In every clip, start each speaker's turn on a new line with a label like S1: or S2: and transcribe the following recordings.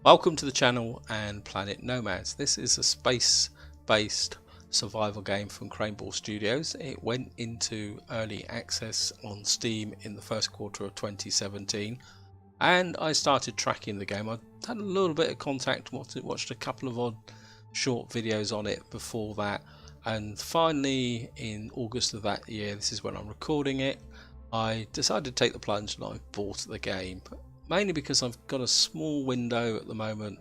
S1: Welcome to the channel and Planet Nomads. This is a space-based survival game from Craneball Studios. It went into early access on Steam in the first quarter of 2017 and I started tracking the game. I had a little bit of contact, watched a couple of odd short videos on it before that, and finally in August of that year, this is when I'm recording it, I decided to take the plunge and I bought the game, mainly because I've got a small window at the moment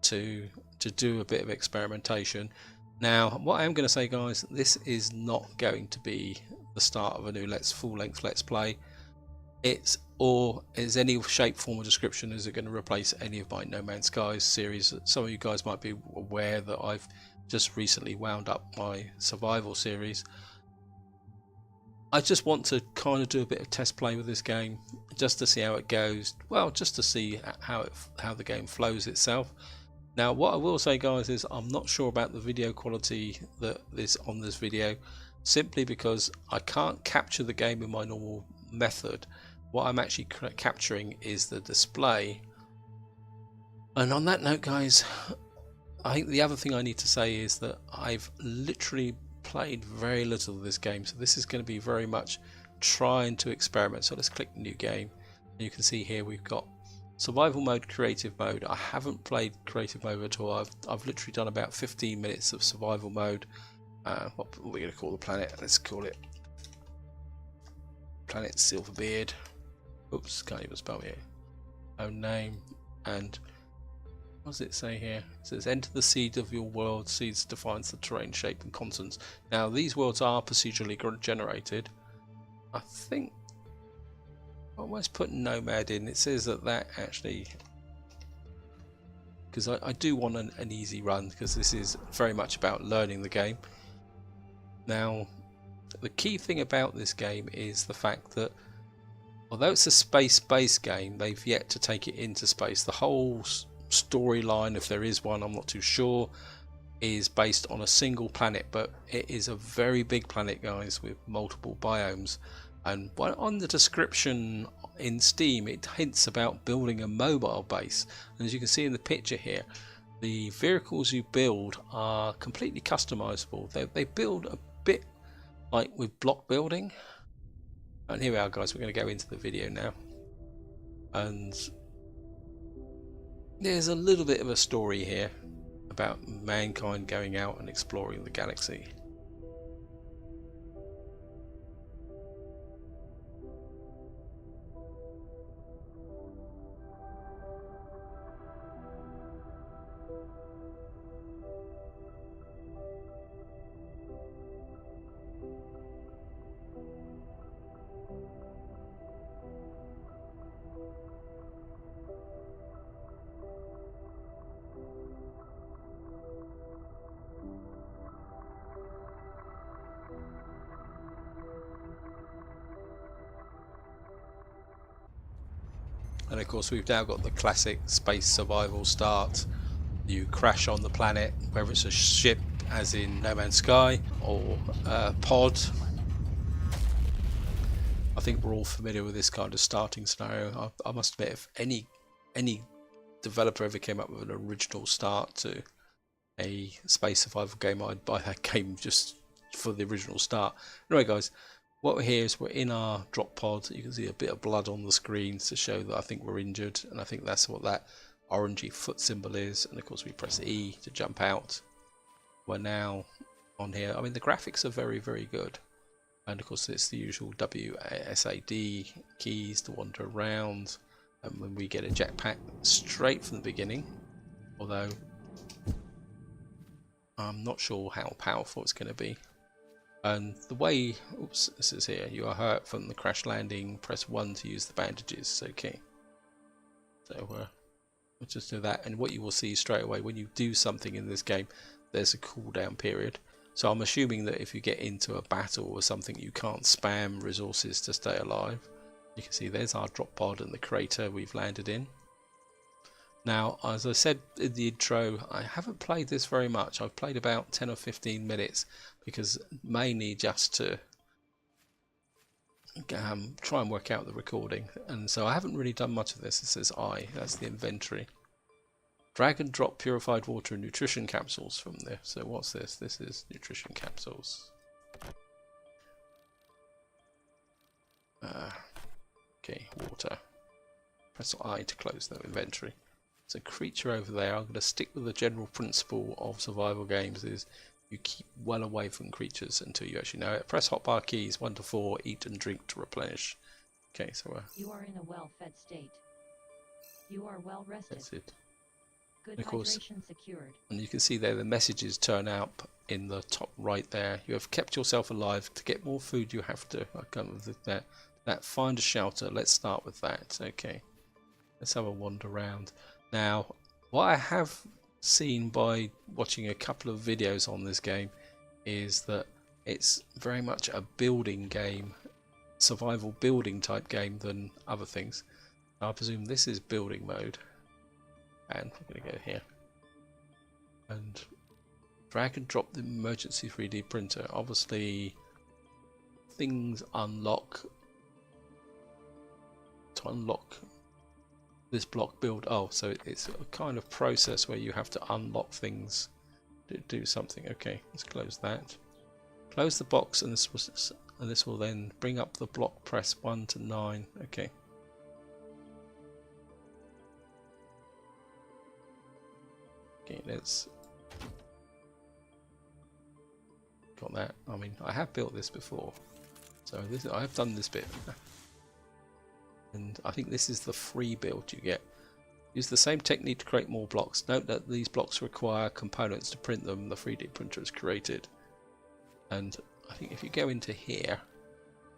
S1: to do a bit of experimentation. Now, what I am going to say, guys, this is not going to be the start of a new full-length Let's Play. Or is any shape, form or description, is it going to replace any of my No Man's Skies series? Some of you guys might be aware that I've just recently wound up my survival series. I just want to kind of do a bit of test play with this game, just to see how it goes. Well, just to see how the game flows itself. Now, what I will say, guys, is I'm not sure about the video quality that is on this video, simply because I can't capture the game in my normal method. What I'm actually capturing is the display. And on that note, guys, I think the other thing I need to say is that I've literally played very little of this game, so this is going to be very much trying to experiment. So let's click new game, and you can see here we've got survival mode, creative mode. I haven't played creative mode at all. I've literally done about 15 minutes of survival mode. What are we going to call the planet? Let's call it Planet Silverbeard. Oops, can't even spell it. Own name. And what does it say here? It says enter the seed of your world. Seeds defines the terrain, shape and continents. Now these worlds are procedurally generated. I think I almost put nomad in. It says that actually, because I do want an easy run, because this is very much about learning the game. Now the key thing about this game is the fact that although it's a space-based game, they've yet to take it into space. The whole storyline, if there is one, I'm not too sure, is based on a single planet, but it is a very big planet, guys, with multiple biomes. And on the description in Steam, it hints about building a mobile base. And as you can see in the picture here, the vehicles you build are completely customizable. They build a bit like with block building. And here we are, guys, we're going to go into the video now. And there's a little bit of a story here about mankind going out and exploring the galaxy. And of course we've now got the classic space survival start. You crash on the planet, whether it's a ship as in No Man's Sky or a pod. I think we're all familiar with this kind of starting scenario. I must admit, if any developer ever came up with an original start to a space survival game, I'd buy that game just for the original start. Anyway, guys, what we're here is we're in our drop pod. You can see a bit of blood on the screen to show that I think we're injured, and I think that's what that orangey foot symbol is. And of course we press E to jump out. We're now on here. I mean, the graphics are very, very good, and of course it's the usual WSAD keys to wander around. And when we get a jetpack straight from the beginning, although I'm not sure how powerful it's going to be. And the way, oops, this is here, you are hurt from the crash landing, press 1 to use the bandages. Okay, so we'll just do that. And what you will see straight away when you do something in this game, there's a cooldown period. So I'm assuming that if you get into a battle or something, you can't spam resources to stay alive. You can see there's our drop pod and the crater we've landed in. Now, as I said in the intro, I haven't played this very much. I've played about 10 or 15 minutes, because mainly just to try and work out the recording. And so I haven't really done much of this. It says I, that's the inventory. Drag and drop purified water and nutrition capsules from there. So what's this? This is nutrition capsules. Okay, water. Press I to close the inventory. There's a creature over there. I'm going to stick with the general principle of survival games is you keep well away from creatures until you actually know it. Press hotbar keys 1 to 4, eat and drink to replenish. Okay, so
S2: you are in a well-fed state. You are well rested.
S1: that's it.
S2: Good
S1: of course,
S2: hydration secured.
S1: And you can see there the messages turn up in the top right there. You have kept yourself alive. To get more food you have to, I come with that find a shelter. Let's start with that. Okay, let's have a wander around. Now, what I have seen by watching a couple of videos on this game is that it's very much a building game, survival building type game than other things. I presume this is building mode, and we're going to go here and drag and drop the emergency 3D printer. Obviously things unlock to unlock this block build. Oh, so it's a kind of process where you have to unlock things to do something. Okay, let's close that. Close the box, and this will then bring up the block. Press 1 to 9. Okay. Okay, let's got that. I mean, I have built this before, so I have done this bit, and I think this is the free build you get. Use the same technique to create more blocks. Note that these blocks require components to print them. The 3D printer is created, and I think if you go into here,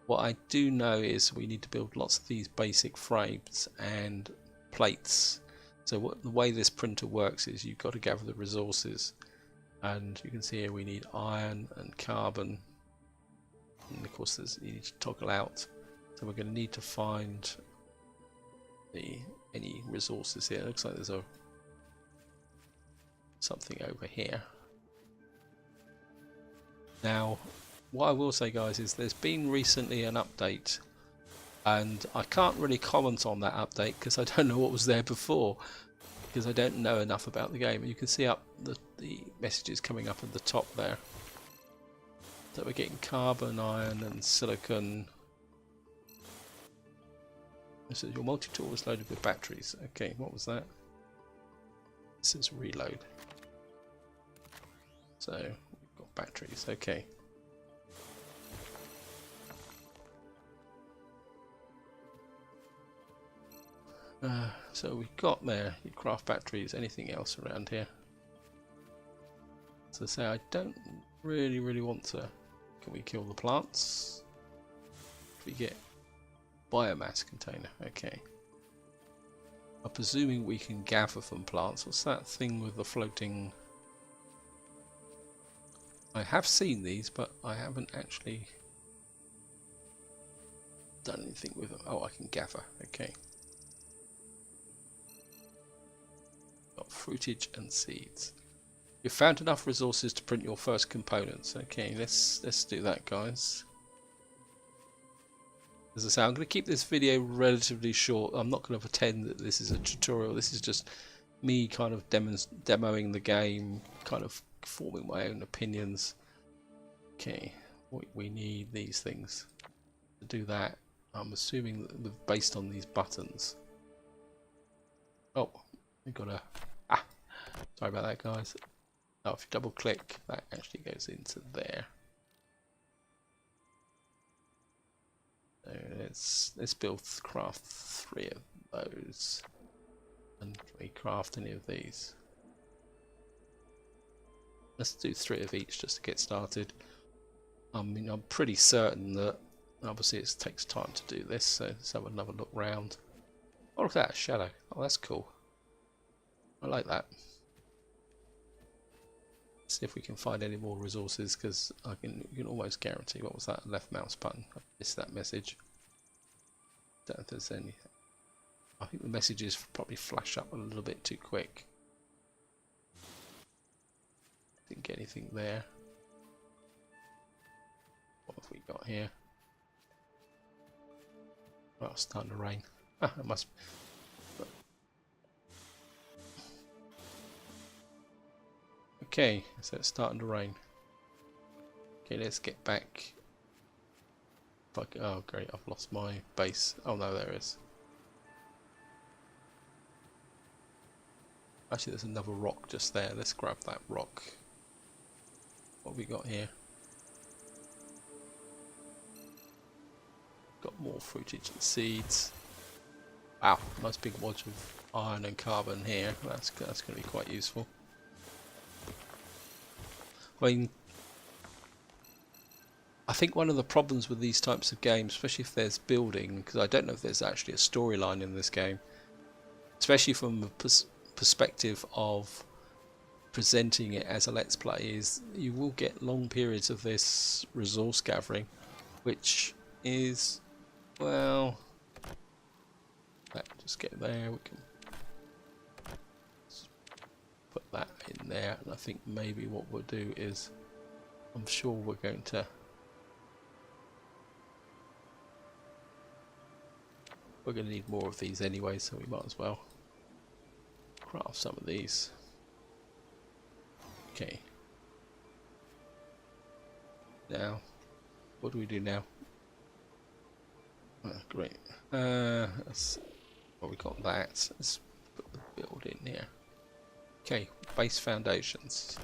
S1: what I do know is we need to build lots of these basic frames and plates. So the way this printer works is you've got to gather the resources, and you can see here we need iron and carbon, and of course you need to toggle out. So we're going to need to find any resources here. It looks like there's something over here. Now, what I will say, guys, is there's been recently an update, and I can't really comment on that update because I don't know what was there before, because I don't know enough about the game. You can see up the messages coming up at the top there. So we're getting carbon, iron and silicon. This is your multi-tool is loaded with batteries. Okay, what was that? This is reload. So we've got batteries. Okay. So we've got there, you craft batteries. Anything else around here? So say I don't really want to. Can we kill the plants? We get biomass container. Okay. I'm presuming we can gather from plants. What's that thing with the floating? I have seen these, but I haven't actually done anything with them. Oh, I can gather. Okay. Got fruitage and seeds. You've found enough resources to print your first components. Okay, let's do that, guys. As I say, I'm going to keep this video relatively short. I'm not going to pretend that this is a tutorial. This is just me kind of demoing the game, kind of forming my own opinions. Okay, we need these things to do that. I'm assuming that based on these buttons. Oh, we got a sorry about that, guys. Oh, if you double click, that actually goes into there. So let's craft 3 of those. And can we craft any of these? Let's do 3 of each just to get started. I mean, I'm pretty certain that obviously it takes time to do this, so let's have another look round. Oh, look at that shadow. Oh, that's cool. I like that. See if we can find any more resources, because you can almost guarantee. What was that? Left mouse button. I missed that message. Don't know if there's any. I think the messages probably flash up a little bit too quick. Didn't get anything there. What have we got here? Well, it's starting to rain. Ah, it must. Okay, so it's starting to rain. Okay, let's get back. Fuck, oh great, I've lost my base. Oh no, there it is. Actually, there's another rock just there. Let's grab that rock. What have we got here? Got more fruitage and seeds. Wow, nice big wodge of iron and carbon here. That's going to be quite useful. I mean, I think one of the problems with these types of games, especially if there's building, because I don't know if there's actually a storyline in this game, especially from a perspective of presenting it as a let's play, is you will get long periods of this resource gathering, which is, well, just get there. We can put that in there, and I think maybe what we'll do is, I'm sure we're going to need more of these anyway, so we might as well craft some of these. Okay. Now, what do we do now? Oh, great. Well, we got that. Let's put the build in here. Okay, base foundations.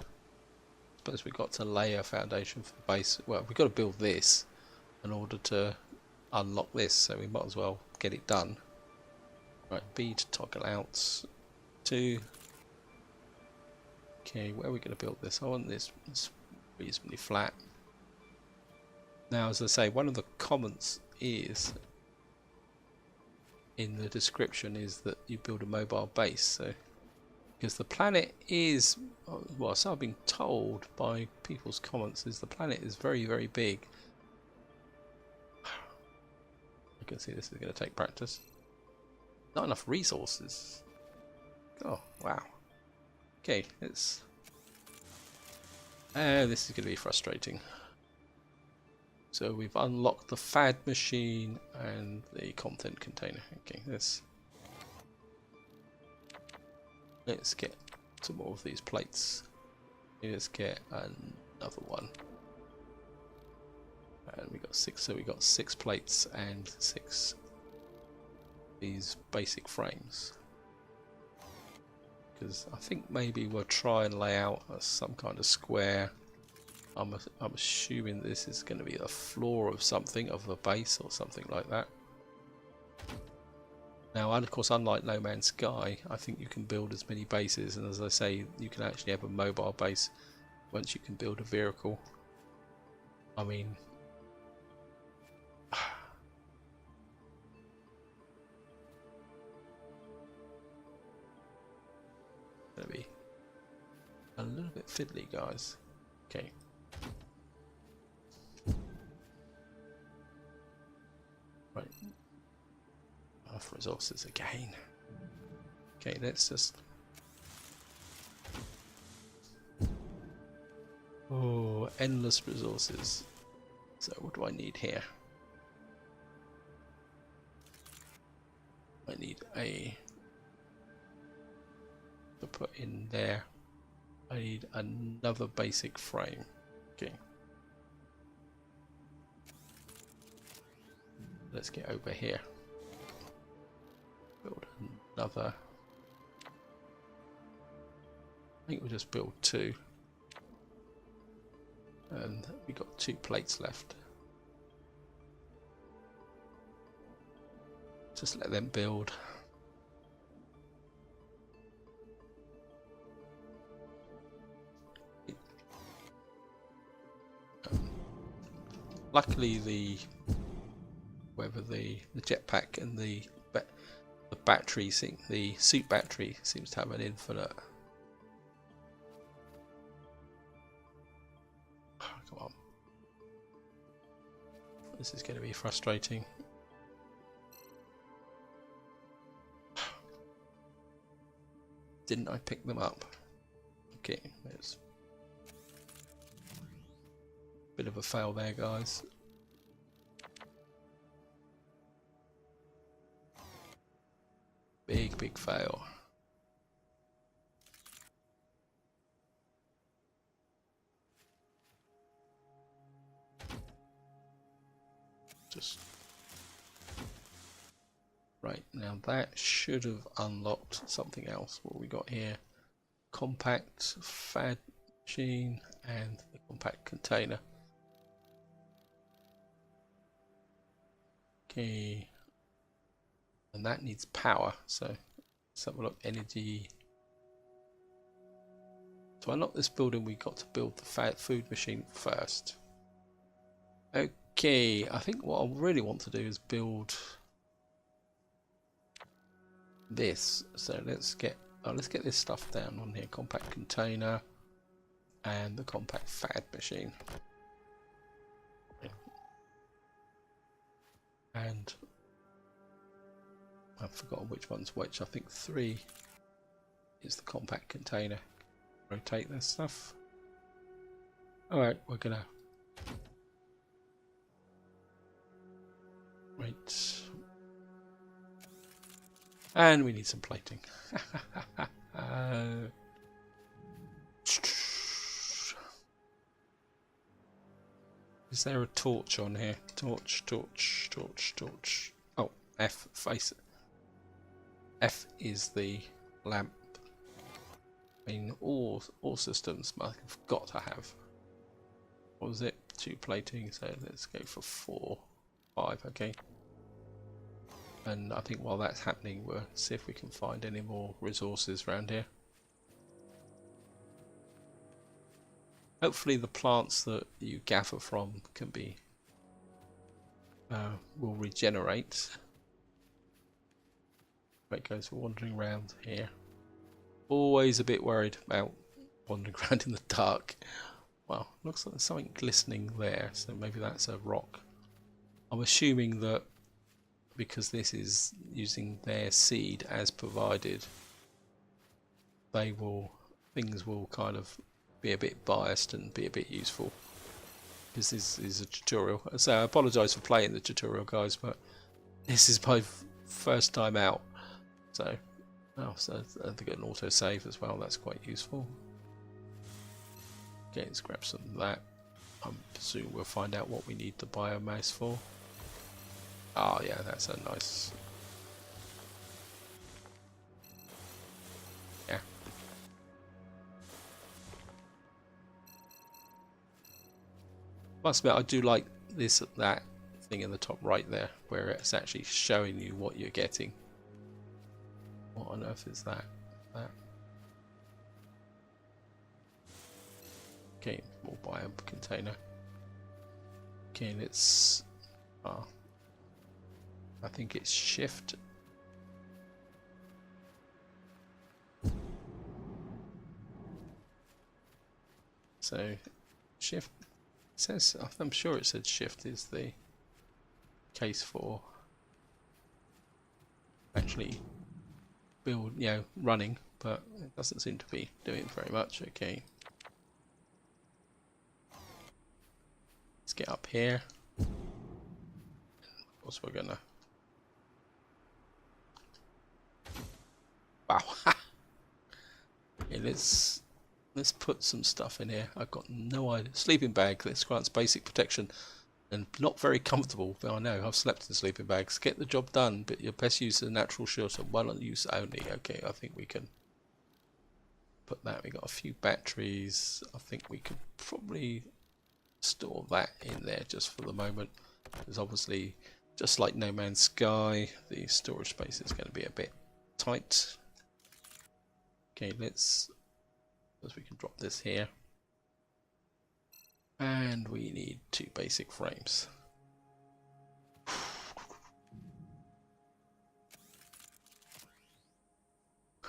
S1: Suppose we've got to lay a foundation for the base. Well, we've got to build this in order to unlock this, so we might as well get it done. Right, B to toggle out. 2. Okay, where are we going to build this? I want this reasonably flat. Now, as I say, one of the comments is in the description is that you build a mobile base. So, because the planet is, well, so I've been told by people's comments, is the planet is very, very big. I can see this is going to take practice. Not enough resources. Oh, wow. Okay, this is going to be frustrating. So we've unlocked the FAD machine and the content container. Okay, let's get some more of these plates. Let's get another one. And we got 6, so we got 6 plates and 6 these basic frames. Because I think maybe we'll try and lay out some kind of square. I'm assuming this is going to be a floor of something, of a base or something like that. Now, and of course, unlike No Man's Sky, I think you can build as many bases, and as I say, you can actually have a mobile base once you can build a vehicle. I mean, gonna be a little bit fiddly, guys. Okay. Right. Enough resources again. Okay, let's just. Oh, endless resources. So, what do I need here? I need a. To put in there. I need another basic frame. Okay. Let's get over here. Build another. I think we'll just build 2. And we got 2 plates left. Just let them build. Luckily, the jetpack and the battery, the suit battery seems to have an infinite. Oh, come on, this is going to be frustrating. Didn't I pick them up? Okay, there's a bit of a fail there, guys. Big fail. just right now. That should have unlocked something else. What we got here? Compact fad machine and the compact container. Okay, and that needs power. So let's have a look. Energy. To unlock this building, we got to build the food machine first. Okay, I think what I really want to do is build this. So let's get this stuff down on here. Compact container and the compact fad machine. And I've forgotten which one's which. I think 3 is the compact container. Rotate this stuff. Alright, we're gonna wait. And we need some plating. Is there a torch on here? Torch. Oh, F, face it. F is the lamp. I mean, all systems I've got to have. What was it? 2 plating, so let's go for 4, 5, okay. And I think while that's happening, we'll see if we can find any more resources around here. Hopefully the plants that you gather from can be will regenerate. Right, guys, we're wandering around here. Always a bit worried about wandering around in the dark. Well, looks like there's something glistening there, so maybe that's a rock. I'm assuming that because this is using their seed as provided, things will kind of be a bit biased and be a bit useful. Because this is a tutorial. So I apologise for playing the tutorial, guys, but this is my first time out. So, so they get an auto save as well. That's quite useful. Okay, let's grab some of that. I presume we'll find out what we need the biomass for. Oh yeah, that's a nice. Yeah. Must admit, I do like that thing in the top right there, where it's actually showing you what you're getting. What on earth is that? Okay, more biome container. Okay, let's. I think it's shift. So shift says, I'm sure it said shift is the case for actually running, but it doesn't seem to be doing very much. Okay, let's get up here. Of course we're gonna. Wow. Okay, let's put some stuff in here. I've got no idea. Sleeping bag. This grants basic protection and not very comfortable. But I know I've slept in sleeping bags. Get the job done, but your best use is a natural shelter. One use only. Okay, I think we can put that. We got a few batteries. I think we could probably store that in there just for the moment. Because obviously, just like No Man's Sky, the storage space is going to be a bit tight. Okay, we can drop this here. And we need 2 basic frames.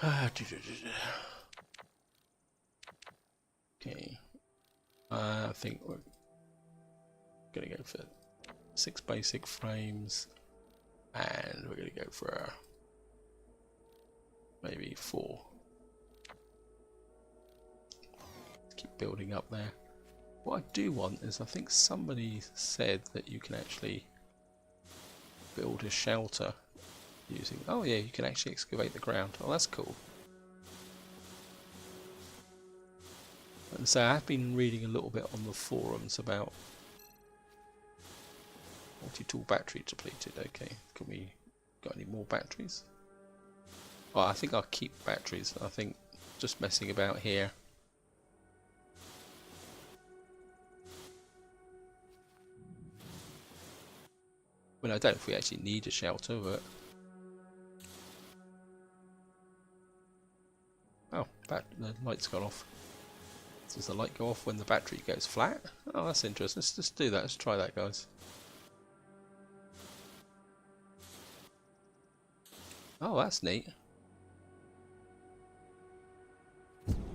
S1: Okay, I think we're gonna go for 6 basic frames, and we're gonna go for maybe 4. Let's keep building up there. What I do want is, I think somebody said that you can actually build a shelter using. Oh yeah, you can actually excavate the ground. Oh, that's cool. And so I have been reading a little bit on the forums about Multi-tool battery depleted. Okay, can we got any more batteries? Oh, I think I'll keep batteries. I think just messing about here. Well, I don't know if we actually need a shelter, but oh, the light's gone off. Does the light go off when the battery goes flat? Oh, that's interesting. Let's just do that. Let's try that, guys. Oh, that's neat.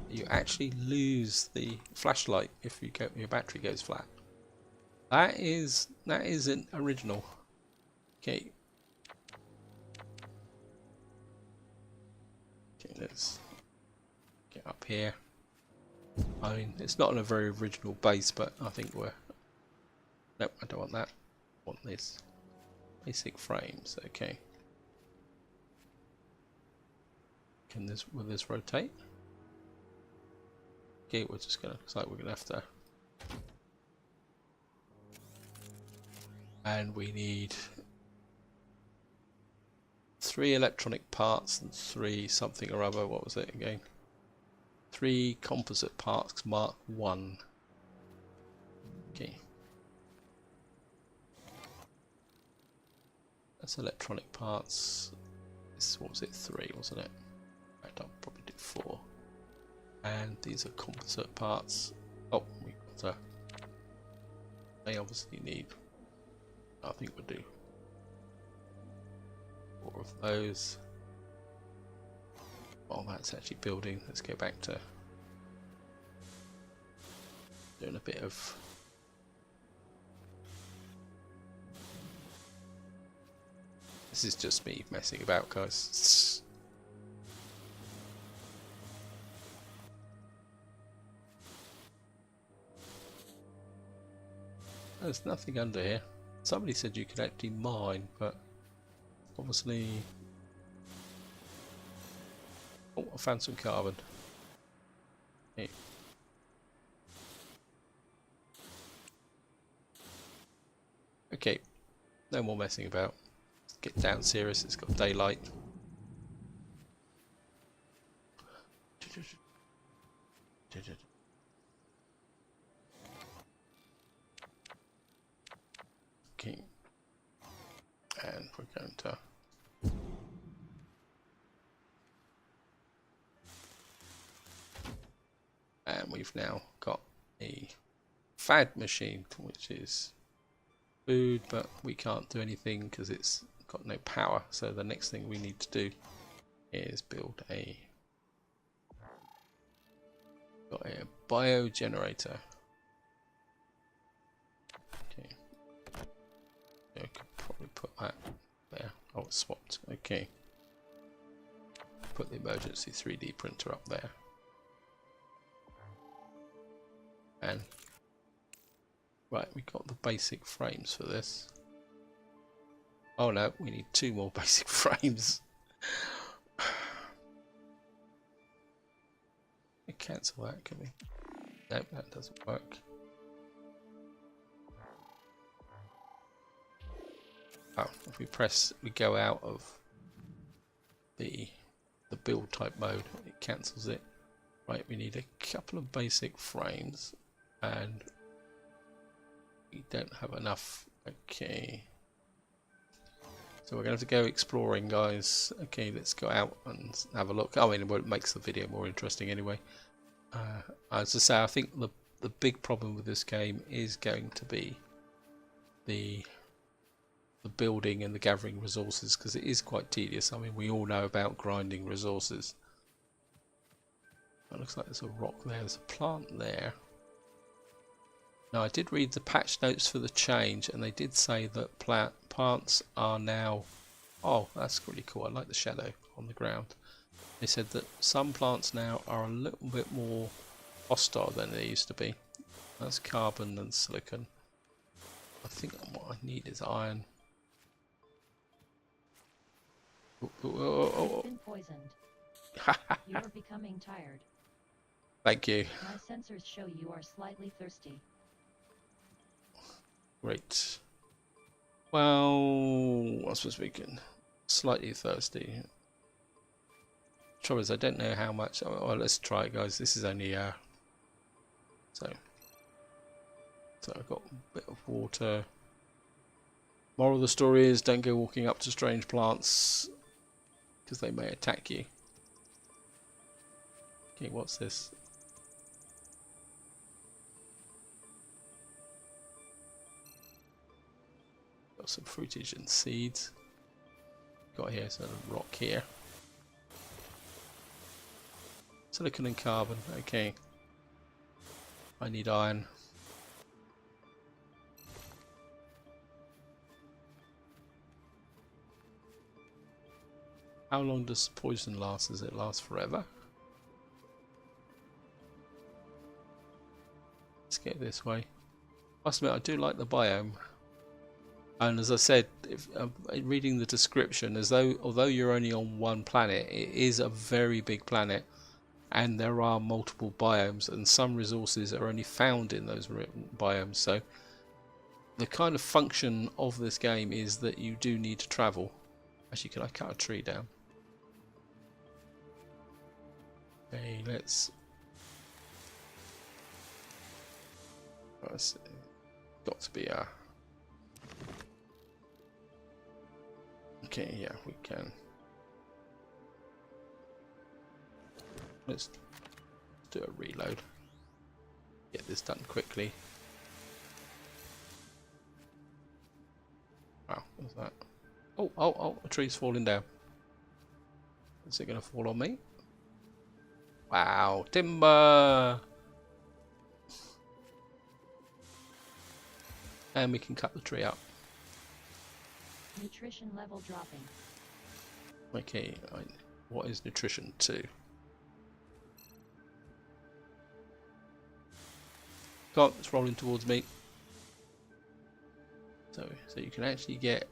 S1: You actually lose the flashlight if your battery goes flat. That isn't original. Okay. Okay, let's get up here. I mean, it's not on a very original base, but I think we're... Nope, I don't want that. I want this. Basic frames, okay. Will this rotate? Okay, we're just gonna, looks like we're gonna have to... And we need 3 electronic parts and 3 something or other. What was it again? 3 composite parts mark 1. Okay. That's electronic parts. This, what was it? 3, wasn't it? In fact, I'll probably do 4. And these are composite parts. Oh, we got a... They obviously need... I think we'll do 4 of those. While that's actually building, let's go back to doing a bit of this is just me messing about, guys. There's nothing under here. Somebody said you could actually mine, but obviously... Oh, I found some carbon. Hey. Okay, no more messing about. Let's get down serious, it's got daylight. Okay. And we're going to... And we've now got a fad machine, which is food, but we can't do anything because it's got no power. So the next thing we need to do is build a bio generator. Okay, I could probably put that there. Oh, it's swapped. Okay, put the emergency 3D printer up there. And right, we got the basic frames for this. Oh no, we need 2 more basic frames. We cancel that, can we? Nope, that doesn't work. Oh, if we press, we go out of the build type mode, it cancels it. Right, we need a couple of basic frames, and we don't have enough. Okay, so we're gonna have to go exploring, guys. Okay, let's go out and have a look. I mean, it makes the video more interesting anyway. As I say, I think the big problem with this game is going to be the building and the gathering resources, because it is quite tedious. I mean, we all know about grinding resources. It looks like there's a rock there. There's a plant there. Now, I did read the patch notes for the change, and they did say that plants are now... Oh, that's really cool. I like the shadow on the ground. They said that some plants now are a little bit more hostile than they used to be. That's carbon and silicon. I think what I need is iron.
S2: You've been poisoned. You are becoming tired.
S1: Thank you.
S2: My sensors show you are slightly thirsty.
S1: Great. Well, I suppose we can. Slightly thirsty. Trouble is, I don't know how much. Oh, well, let's try it, guys. This is only so I've got a bit of water. Moral of the story is, don't go walking up to strange plants because they may attack you. Okay, what's this? Got some fruitage and seeds. Got here some rock here. Silicon and carbon. Okay. I need iron. How long does poison last? Does it last forever? Let's get this way. I must admit, I do like the biome. And as I said, if, reading the description, although you're only on one planet, it is a very big planet, and there are multiple biomes, and some resources are only found in those biomes. So the kind of function of this game is that you do need to travel. Actually, can I cut a tree down? Okay, let's got to be a. Okay, yeah, we can. Let's do a reload. Get this done quickly. Wow, what's that? Oh, a tree's falling down. Is it going to fall on me? Wow, timber! And we can cut the tree up.
S2: Nutrition level dropping.
S1: Okay, what is nutrition 2? God, it's rolling towards me. So you can actually get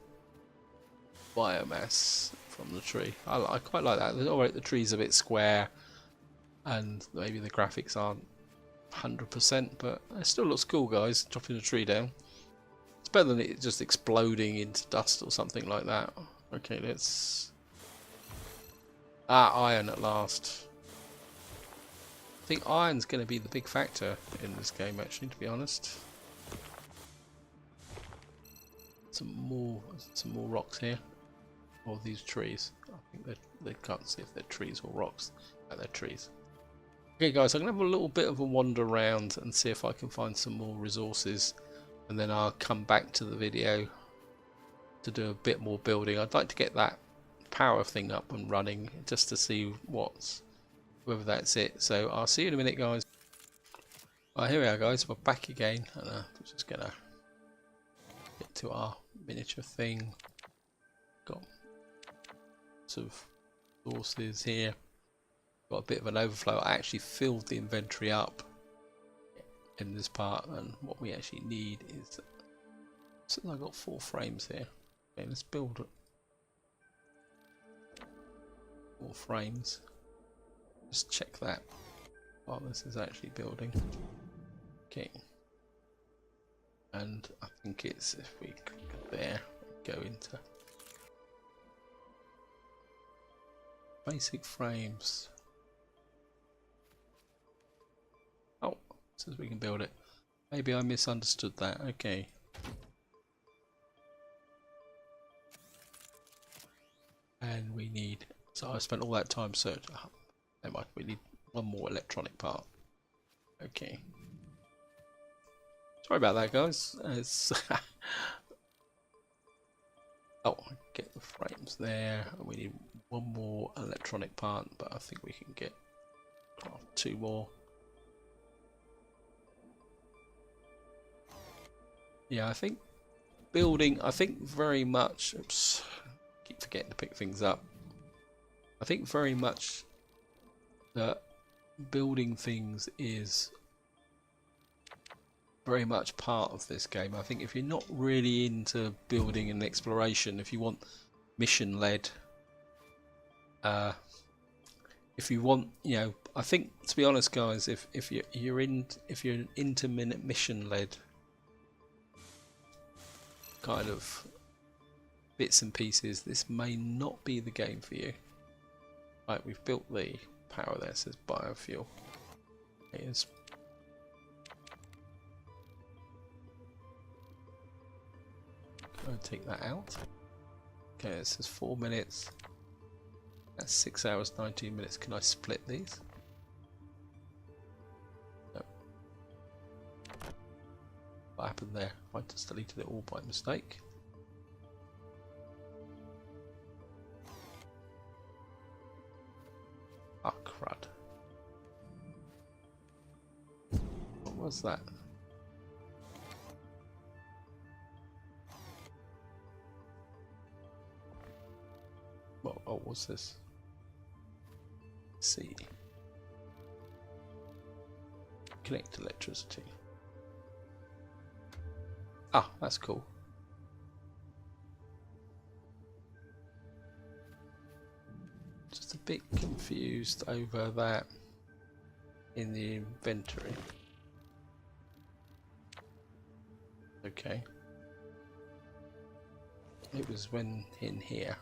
S1: biomass from the tree. I quite like that. Alright, the tree's a bit square, and maybe the graphics aren't 100%, but it still looks cool, guys. Dropping a tree down. It's better than it just exploding into dust or something like that. Okay, let's... iron at last. I think iron's going to be the big factor in this game, actually, to be honest. Some more rocks here. Or these trees. I think they can't see if they're trees or rocks. No, they're trees. Okay, guys, I'm going to have a little bit of a wander around and see if I can find some more resources. And then I'll come back to the video to do a bit more building. I'd like to get that power thing up and running just to see whether that's it. So I'll see you in a minute, guys. Here we are, guys. We're back again, and I'm just gonna get to our miniature thing. Got sort of resources here. Got a bit of an overflow. I actually filled the inventory up in this part, and what we actually need is. So I've got 4 frames here. Okay, let's build 4 frames. Just check that while this is actually building. Okay. And I think it's, if we click there, go into basic frames. Oh, it says we can build it. Maybe I misunderstood that. Okay. And we need, so I spent all that time searching. Never mind, we need one more electronic part. Okay. Sorry about that, guys. It's oh, get the frames there. We need one more electronic part, but I think we can get 2 more. Yeah, I think building, very much, oops, keep forgetting to pick things up. I think very much that building things is very much part of this game. I think if you're not really into building and exploration, if you want mission led, if you want, I think, to be honest, guys, if you're into mission led kind of bits and pieces, this may not be the game for you. Right, we've built the power there, it says biofuel. Here's I'll take that out. Okay, it says 4 minutes. That's 6 hours, 19 minutes. Can I split these? No. What happened there? I just deleted it all by mistake. Ah, crud. What was that? Oh, what's this? C. Connect electricity. Ah, that's cool. Just a bit confused over that in the inventory. Okay. It was when in here.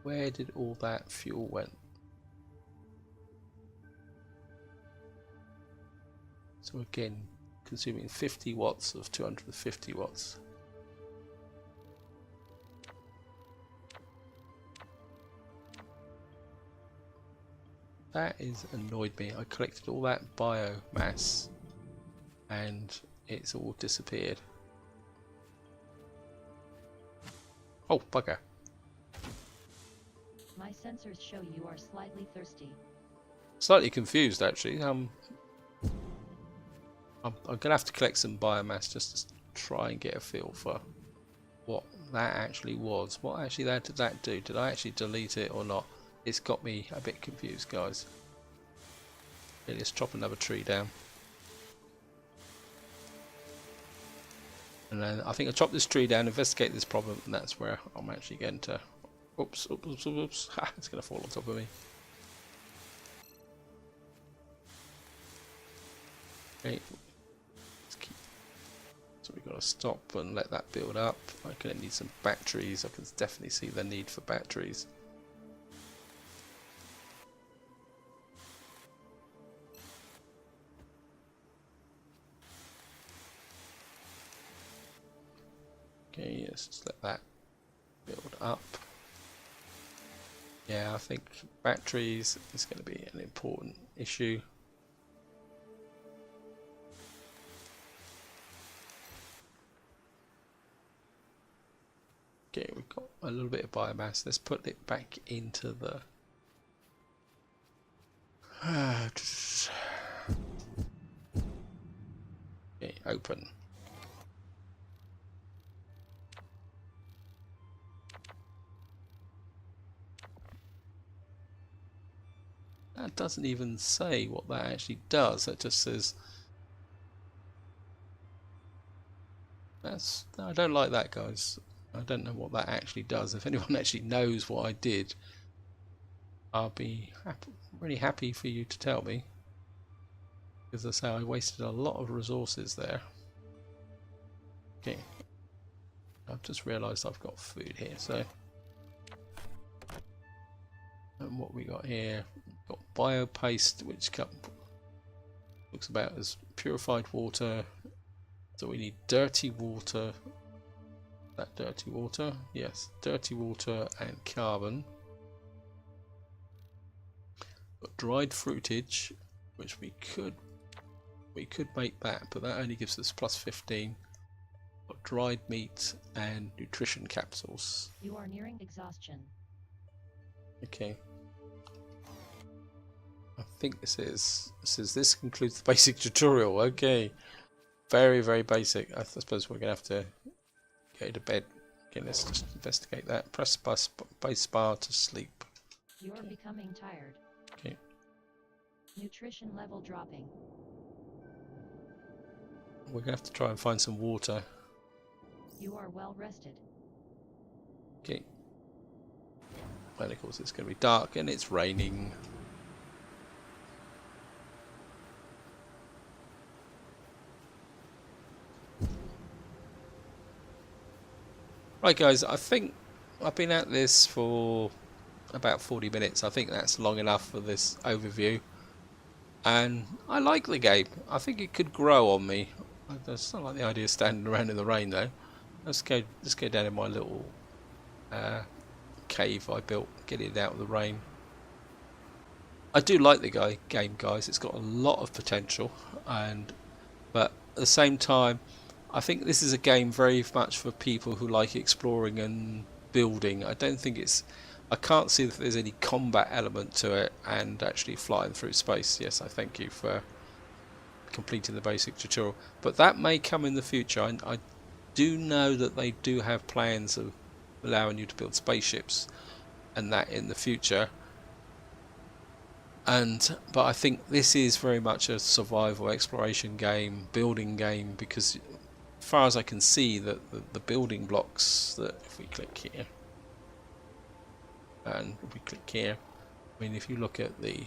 S1: Where did all that fuel went? So again, consuming 50 watts of 250 watts. That is annoyed me. I collected all that biomass and it's all disappeared. Oh, bugger.
S2: My sensors show you are slightly thirsty.
S1: Slightly confused actually. I'm gonna have to collect some biomass just to try and get a feel for what that actually was. What actually did that do? Did I actually delete it or not? It's got me a bit confused, guys. Okay, let's chop another tree down. And then I think I'll chop this tree down, investigate this problem, and that's where I'm actually going to... Oops, oops, oops, oops. Ha, it's going to fall on top of me. Okay. Let's keep... So we've got to stop and let that build up. I'm going to need some batteries. I can definitely see the need for batteries. Okay, let's just let that build up. Yeah, I think batteries is going to be an important issue. Okay, we've got a little bit of biomass. Let's put it back into the... Okay, open. That doesn't even say what that actually does. It just says... That's... I don't like that, guys. I don't know what that actually does. If anyone actually knows what I did, I'll be really happy for you to tell me. Because that's how I wasted a lot of resources there. Okay. I've just realised I've got food here, so... And what we got here, we've got biopaste, which looks about as purified water. So we need dirty water. That dirty water, yes, dirty water and carbon. Got dried fruitage, which we could make that, but that only gives us plus 15. Got dried meat and nutrition capsules.
S2: You are nearing exhaustion.
S1: Okay. I think this says this concludes the basic tutorial. Okay. Very, very basic. I suppose we're going to have to go to bed. Okay, let's just investigate that. Press base bar to sleep.
S2: You are becoming tired.
S1: Okay.
S2: Nutrition level dropping.
S1: We're going to have to try and find some water.
S2: You are well rested.
S1: Okay. And of course it's going to be dark and it's raining. Right guys, I think I've been at this for about 40 minutes. I think that's long enough for this overview. And I like the game. I think it could grow on me. I just don't like the idea of standing around in the rain though. Let's go down in my little cave I built, get it out of the rain. I do like the game, guys. It's got a lot of potential, but at the same time, I think this is a game very much for people who like exploring and building. I can't see that there's any combat element to it and actually flying through space. Yes, I thank you for completing the basic tutorial, but that may come in the future. I do know that they do have plans of allowing you to build spaceships and that in the future. But I think this is very much a survival exploration game, building game, because as far as I can see, the building blocks that if we click here and if we click here, I mean if you look at the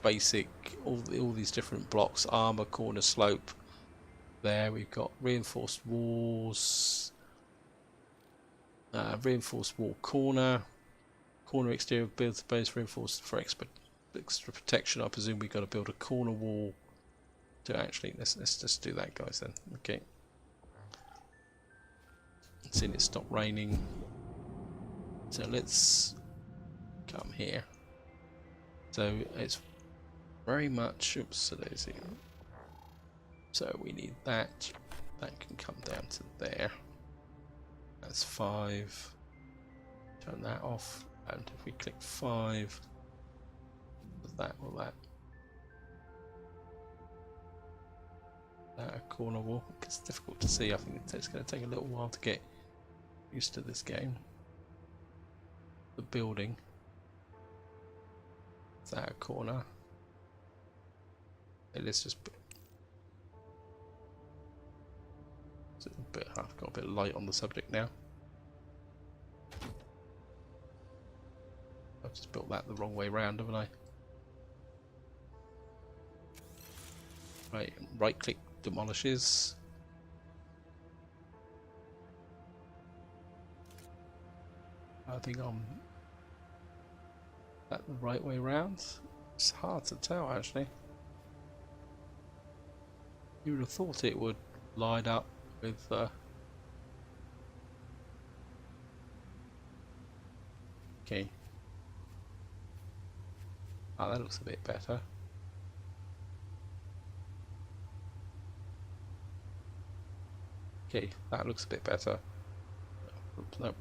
S1: basic all these different blocks, armor, corner, slope, there we've got reinforced walls, reinforced wall, corner exterior, build the base, reinforced for extra protection. I presume we've got to build a corner wall to actually let's just do that, guys, then. Okay, seen it stop raining, so let's come here. So it's very much so we need that can come down to there. That's 5. Turn that off, and if we click 5, that a corner wall. It's difficult to see. I think it's going to take a little while to get used to this game. The building. Is that a corner? Let's just I've got a bit of light on the subject now. I've just built that the wrong way round, haven't I? Right click demolishes. I think I'm that the right way round. It's hard to tell actually. You would have thought it would line up with okay. Oh, that looks a bit better. Okay, that looks a bit better. Oops, no.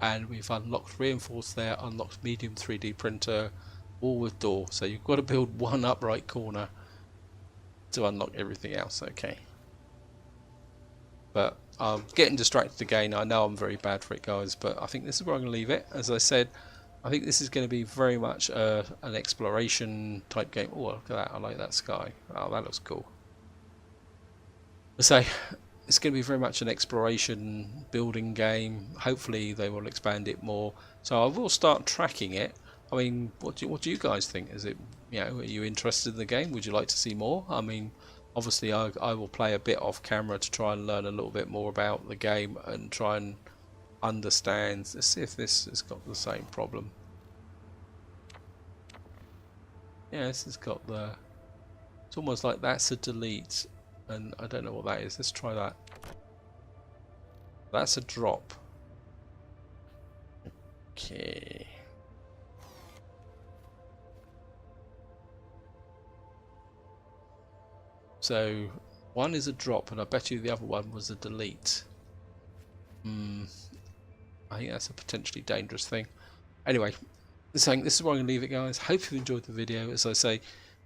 S1: And we've unlocked reinforced there, unlocked medium 3D printer, wall with door. So you've got to build one upright corner to unlock everything else. Okay. But I'm getting distracted again. I know I'm very bad for it, guys, but I think this is where I'm going to leave it. As I said, I think this is going to be very much an exploration type game. Oh, look at that. I like that sky. Oh, that looks cool. So it's going to be very much an exploration building game. Hopefully they will expand it more. So I will start tracking it. I mean, what do you guys think? Is it, are you interested in the game? Would you like to see more? I mean, obviously I will play a bit off camera to try and learn a little bit more about the game and try and understand. Let's see if this has got the same problem. Yeah, this has got it's almost like that's a delete, and I don't know what that is. Let's try that. That's a drop. Okay. So one is a drop, and I bet you the other one was a delete. I think that's a potentially dangerous thing. Anyway, this is where I'm going to leave it, guys. Hope you've enjoyed the video. As I say,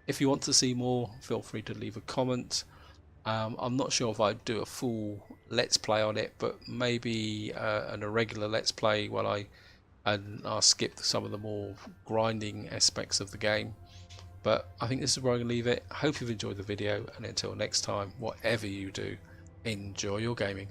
S1: if you want to see more, feel free to leave a comment. I'm not sure if I'd do a full let's play on it, but maybe an irregular let's play while I'll skip some of the more grinding aspects of the game. But I think this is where I'm going to leave it. Hope you've enjoyed the video, and until next time, whatever you do, enjoy your gaming.